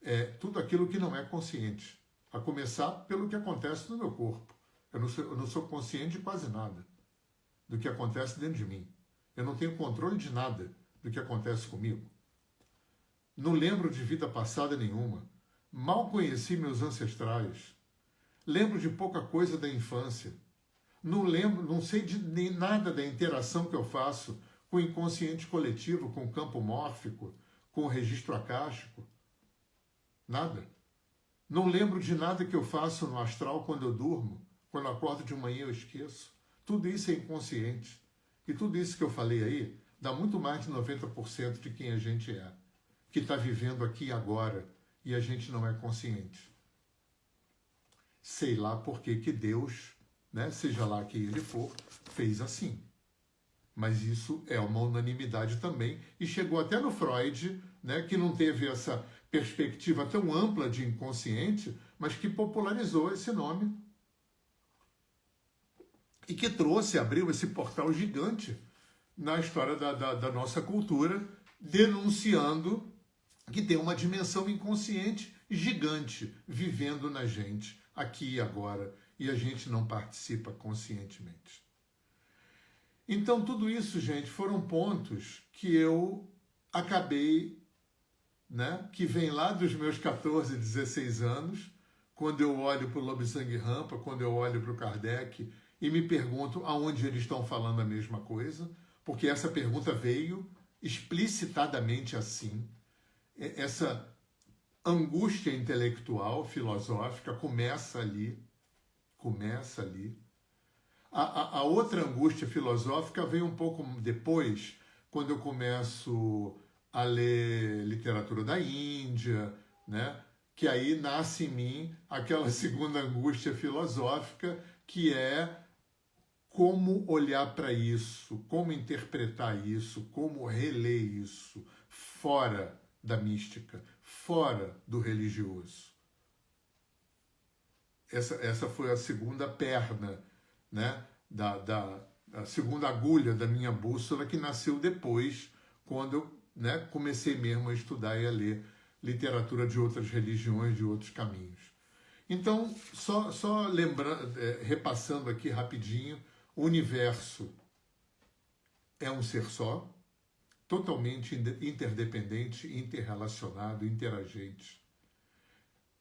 É tudo aquilo que não é consciente. A começar pelo que acontece no meu corpo. Eu não sou consciente de quase nada do que acontece dentro de mim. Eu não tenho controle de nada do que acontece comigo. Não lembro de vida passada nenhuma. Mal conheci meus ancestrais. Lembro de pouca coisa da infância. Não sei de nem nada da interação que eu faço com o inconsciente coletivo, com o campo mórfico, com o registro acástico. Nada. Não lembro de nada que eu faço no astral quando eu durmo. Quando eu acordo de manhã eu esqueço. Tudo isso é inconsciente. E tudo isso que eu falei aí dá muito mais de 90% de quem a gente é, que está vivendo aqui e agora, e a gente não é consciente. Sei lá por que Deus, né, seja lá quem ele for, fez assim. Mas isso é uma unanimidade também, e chegou até no Freud, né, que não teve essa perspectiva tão ampla de inconsciente, mas que popularizou esse nome e que abriu esse portal gigante na história da nossa cultura, denunciando que tem uma dimensão inconsciente gigante vivendo na gente, aqui e agora, e a gente não participa conscientemente. Então, tudo isso, gente, foram pontos que eu acabei, né, que vem lá dos meus 14, 16 anos, quando eu olho para o Lobsang Rampa, quando eu olho para o Kardec e me pergunto aonde eles estão falando a mesma coisa, porque essa pergunta veio explicitadamente assim. Essa angústia intelectual, filosófica, começa ali. A outra angústia filosófica veio um pouco depois, quando eu começo a ler literatura da Índia, né? Que aí nasce em mim aquela segunda angústia filosófica, que é como olhar para isso, como interpretar isso, como reler isso, fora da mística, fora do religioso. Essa foi a segunda perna, né, a segunda agulha da minha bússola, que nasceu depois, quando eu, né, comecei mesmo a estudar e a ler literatura de outras religiões, de outros caminhos. Então, só lembrando, repassando aqui rapidinho, o universo é um ser só, totalmente interdependente, interrelacionado, interagente.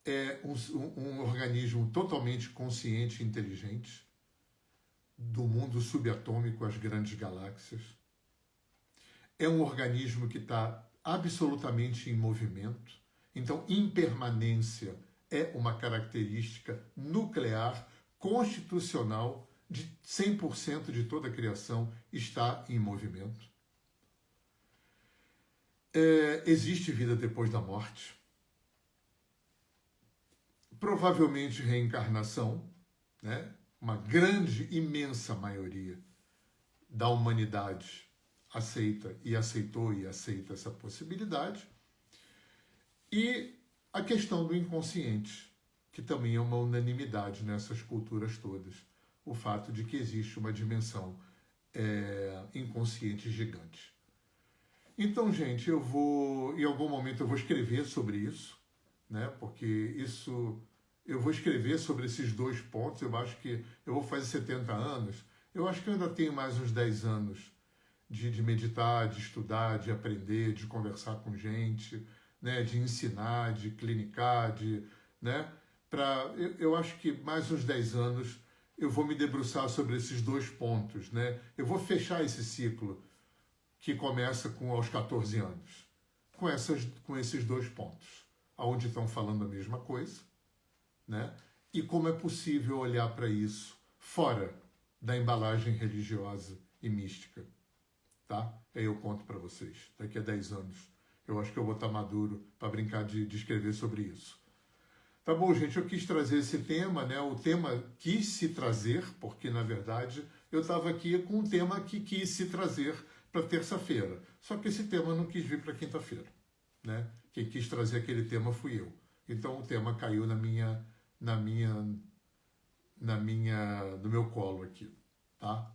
É um organismo totalmente consciente e inteligente, do mundo subatômico às grandes galáxias. É um organismo que está absolutamente em movimento. Então, impermanência é uma característica nuclear, constitucional, de 100% de toda a criação está em movimento. Existe vida depois da morte. Provavelmente reencarnação, né? Uma grande, imensa maioria da humanidade aceita e aceitou e aceita essa possibilidade. E a questão do inconsciente, que também é uma unanimidade nessas culturas todas. O fato de que existe uma dimensão inconsciente gigante. Então, gente, em algum momento eu vou escrever sobre isso, né? Porque isso, eu vou escrever sobre esses dois pontos. Eu acho que eu vou fazer 70 anos, eu acho que eu ainda tenho mais uns 10 anos de meditar, de estudar, de aprender, de conversar com gente, né? De ensinar, de clinicar, né? Eu acho que mais uns 10 anos eu vou me debruçar sobre esses dois pontos, né? Eu vou fechar esse ciclo que começa aos 14 anos, com esses dois pontos, onde estão falando a mesma coisa, né? E como é possível olhar para isso fora da embalagem religiosa e mística, tá? Aí eu conto para vocês, daqui a 10 anos. Eu acho que eu vou estar maduro para brincar de escrever sobre isso. Tá bom, gente, eu quis trazer esse tema, né? O tema quis se trazer, porque, na verdade, eu estava aqui com um tema que quis se trazer para terça-feira. Só que esse tema não quis vir para quinta-feira, né? Quem quis trazer aquele tema fui eu. Então, o tema caiu no meu colo aqui, tá?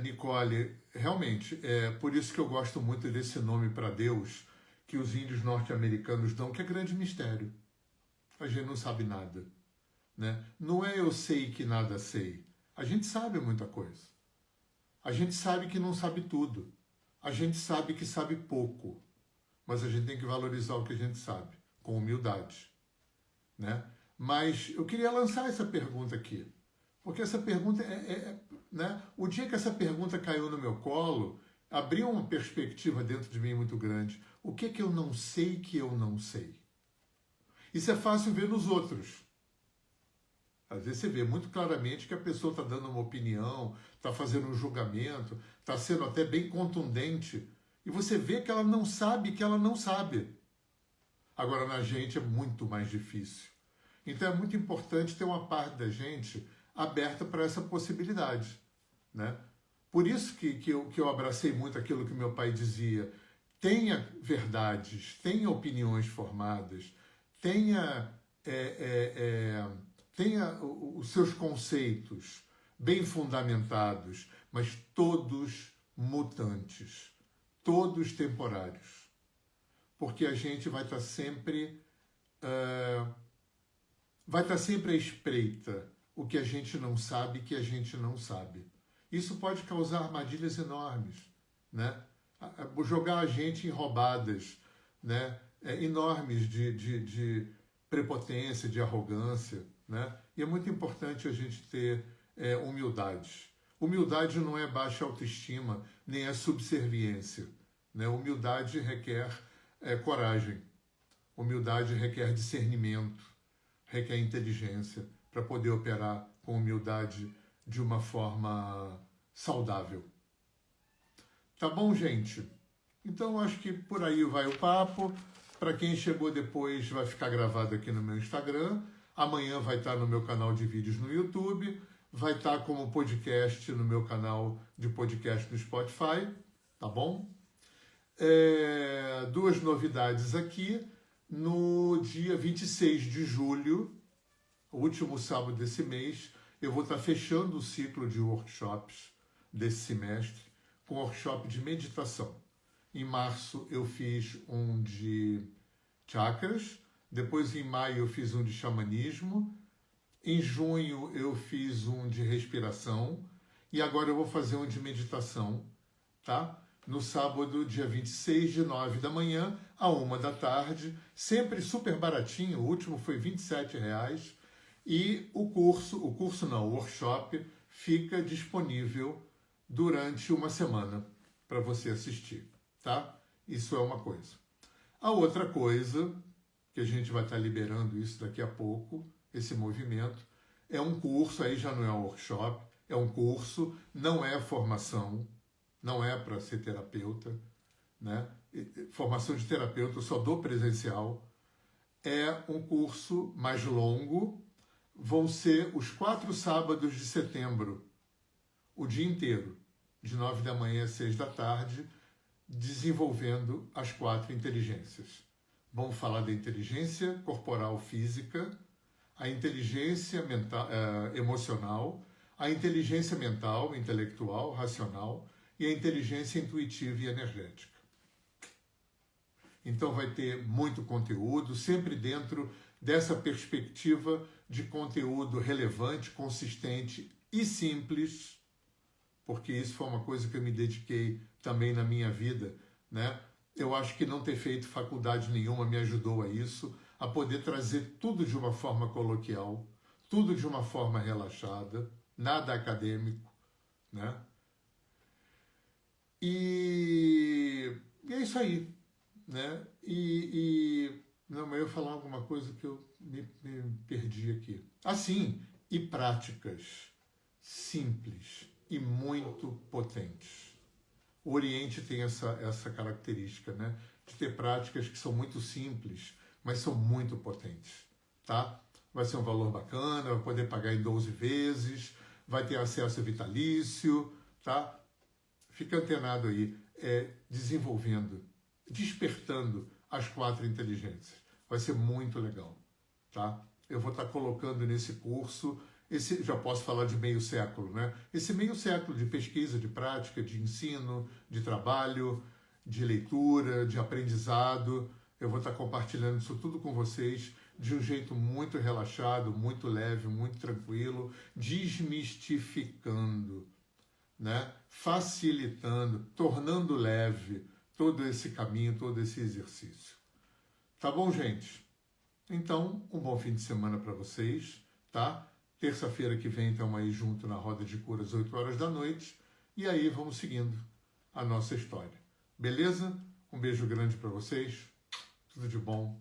Nicole, realmente, é por isso que eu gosto muito desse nome para Deus, que os índios norte-americanos dão, que é grande mistério. A gente não sabe nada, né? Não é eu sei que nada sei. A gente sabe muita coisa. A gente sabe que não sabe tudo. A gente sabe que sabe pouco. mas a gente tem que valorizar o que a gente sabe, com humildade, né? Mas eu queria lançar essa pergunta aqui, porque essa pergunta né? O dia que essa pergunta caiu no meu colo, abriu uma perspectiva dentro de mim muito grande. O que eu não sei que eu não sei? Isso é fácil ver nos outros. Às vezes você vê muito claramente que a pessoa está dando uma opinião, está fazendo um julgamento, está sendo até bem contundente, e você vê que ela não sabe que ela não sabe. Agora, na gente é muito mais difícil. Então é muito importante ter uma parte da gente aberta para essa possibilidade, né? Por isso que eu abracei muito aquilo que meu pai dizia: tenha verdades, tenha opiniões formadas, tenha os seus conceitos bem fundamentados, mas todos mutantes, todos temporários. Porque a gente vai estar sempre à espreita o que a gente não sabe, que a gente não sabe. Isso pode causar armadilhas enormes, né? Jogar a gente em roubadas, né? Enormes de prepotência, de arrogância, né? E é muito importante a gente ter humildade. Humildade não é baixa autoestima, nem é subserviência, né? Humildade requer coragem. Humildade requer discernimento, requer inteligência para poder operar com humildade de uma forma saudável. Tá bom, gente? Então, acho que por aí vai o papo. Para quem chegou depois, vai ficar gravado aqui no meu Instagram. Amanhã vai estar no meu canal de vídeos no YouTube. Vai estar como podcast no meu canal de podcast no Spotify. Tá bom? Duas novidades aqui. No dia 26 de julho, o último sábado desse mês, eu vou estar fechando o ciclo de workshops desse semestre com workshop de meditação. Em março eu fiz um de chakras, depois em maio eu fiz um de xamanismo, em junho eu fiz um de respiração e agora eu vou fazer um de meditação, tá? No sábado, dia 26, de 9 da manhã a 1 da tarde, sempre super baratinho, o último foi R$ 27,00, e o workshop fica disponível durante uma semana para você assistir, tá? Isso é uma coisa. A outra coisa, que a gente vai estar liberando isso daqui a pouco, esse movimento, é um curso, aí já não é um workshop, é um curso, não é formação, não é para ser terapeuta, né? Formação de terapeuta eu só dou presencial. É um curso mais longo, vão ser os 4 sábados de setembro, o dia inteiro, de 9 da manhã às 6 da tarde, desenvolvendo as 4 inteligências. Vamos falar da inteligência corporal física, a inteligência mental, emocional, a inteligência mental, intelectual, racional, e a inteligência intuitiva e energética. Então vai ter muito conteúdo, sempre dentro dessa perspectiva de conteúdo relevante, consistente e simples, porque isso foi uma coisa que eu me dediquei também na minha vida, né? Eu acho que não ter feito faculdade nenhuma me ajudou a isso, a poder trazer tudo de uma forma coloquial, tudo de uma forma relaxada, nada acadêmico, né? E é isso aí, né? Não, mas eu ia falar alguma coisa que eu me perdi aqui. Assim, e práticas simples e muito potentes. O Oriente tem essa característica, né? De ter práticas que são muito simples, mas são muito potentes, tá? Vai ser um valor bacana, vai poder pagar em 12 vezes, vai ter acesso vitalício, tá? Fica antenado aí, desenvolvendo, despertando as 4 inteligências. Vai ser muito legal, tá? Eu vou estar colocando nesse curso, já posso falar de meio século, né? Esse meio século de pesquisa, de prática, de ensino, de trabalho, de leitura, de aprendizado. Eu vou estar compartilhando isso tudo com vocês de um jeito muito relaxado, muito leve, muito tranquilo, desmistificando, né? Facilitando, tornando leve, todo esse caminho, todo esse exercício. Tá bom, gente? Então, um bom fim de semana para vocês, tá? Terça-feira que vem estamos aí junto na Roda de Cura às 8 horas da noite. E aí vamos seguindo a nossa história. Beleza? Um beijo grande para vocês. Tudo de bom.